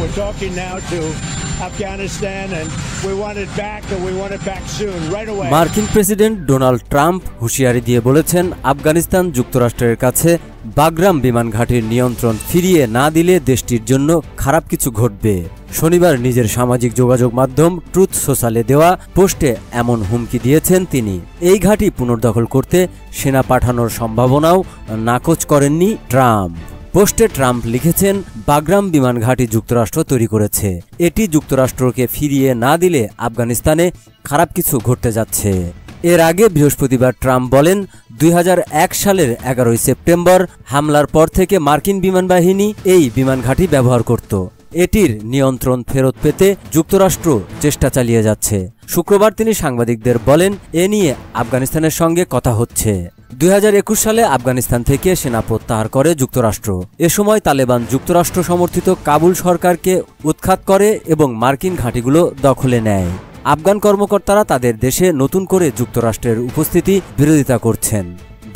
We're talking now to Afghanistan, and we want it back, and we want it back soon, right away. মার্কিন president Donald Trump হুঁশিয়ারি দিয়ে বলেছেন, আফগানিস্তান যুক্তরাষ্ট্রের কাছে Bagram বিমান ঘাঁটির নিয়ন্ত্রণ ফিরিয়ে না দিলে দেশটির জন্য খারাপ কিছু ঘটবে। শনিবার নিজের সামাজিক যোগাযোগ মাধ্যম ট্রুথ সোশ্যালে দেওয়া পোস্টে এমন হুমকি দিয়েছেন তিনি। এই ঘাঁটি পুনর্দখল করতে সেনা পাঠানোর সম্ভাবনাও নাকচ করেননি ট্রাম্প। পোস্টে ট্রাম্প লিখেছেন, বাগরাম বিমান ঘাঁটি যুক্তরাষ্ট্র তৈরি করেছে। এটি যুক্তরাষ্ট্রকে ফিরিয়ে না দিলে আফগানিস্তানে খারাপ কিছু ঘটতে যাচ্ছে। এর আগে বৃহস্পতিবার ট্রাম্প বলেন, 2001 সালের 11 সেপ্টেম্বর হামলার পর থেকে মার্কিন বিমান বাহিনী এই বিমান ঘাঁটি ব্যবহার করত। এটির নিয়ন্ত্রণ ফেরত পেতে যুক্তরাষ্ট্র চেষ্টা চালিয়ে যাচ্ছে। শুক্রবার তিনি সাংবাদিকদের বলেন, এ নিয়ে আফগানিস্তানের সঙ্গে কথা হচ্ছে। 2021 সালে আফগানিস্তান থেকে সেনা প্রত্যাহার করে যুক্তরাষ্ট্র। এ সময় তালেবান যুক্তরাষ্ট্র সমর্থিত কাবুল সরকারকে উৎখাত করে এবং মার্কিন ঘাঁটিগুলো দখলে নেয়। আফগান কর্মকর্তারা তাদের দেশে নতুন করে যুক্তরাষ্ট্রের উপস্থিতি বিরোধিতা করছেন।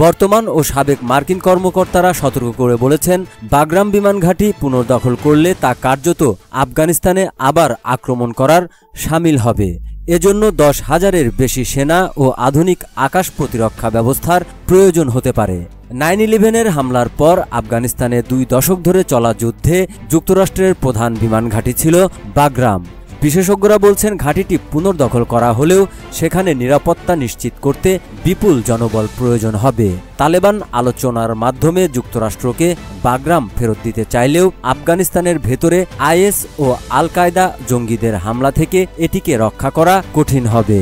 বর্তমান ও সাবেক মার্কিন কর্মকর্তারা সতর্ক করে বলেছেন, বাগরাম বিমান ঘাঁটি পুনর্দখল করলে তা কার্যত আফগানিস্তানে আবার আক্রমণ করার শামিল হবে। এজন্য 10,000-এর বেশি সেনা ও আধুনিক আকাশ প্রতিরক্ষা ব্যবস্থার প্রয়োজন হতে পারে। 9/11-এর হামলার পর আফগানিস্তানে 2 দশক ধরে চলা যুদ্ধে যুক্তরাষ্ট্রের প্রধান বিমান ঘাঁটি ছিল বাগরাম। বিশেষজ্ঞরা বলছেন, ঘাঁটিটি পুনর্দখল করা হলেও সেখানে নিরাপত্তা নিশ্চিত করতে বিপুল জনবল প্রয়োজন হবে। তালেবান আলোচনার মাধ্যমে যুক্তরাষ্ট্রকে বাগরাম ফেরত দিতে চাইলেও আফগানিস্তানের ভেতরে আইএস ও আল কায়দা জঙ্গিদের হামলা থেকে এটিকে রক্ষা করা কঠিন হবে।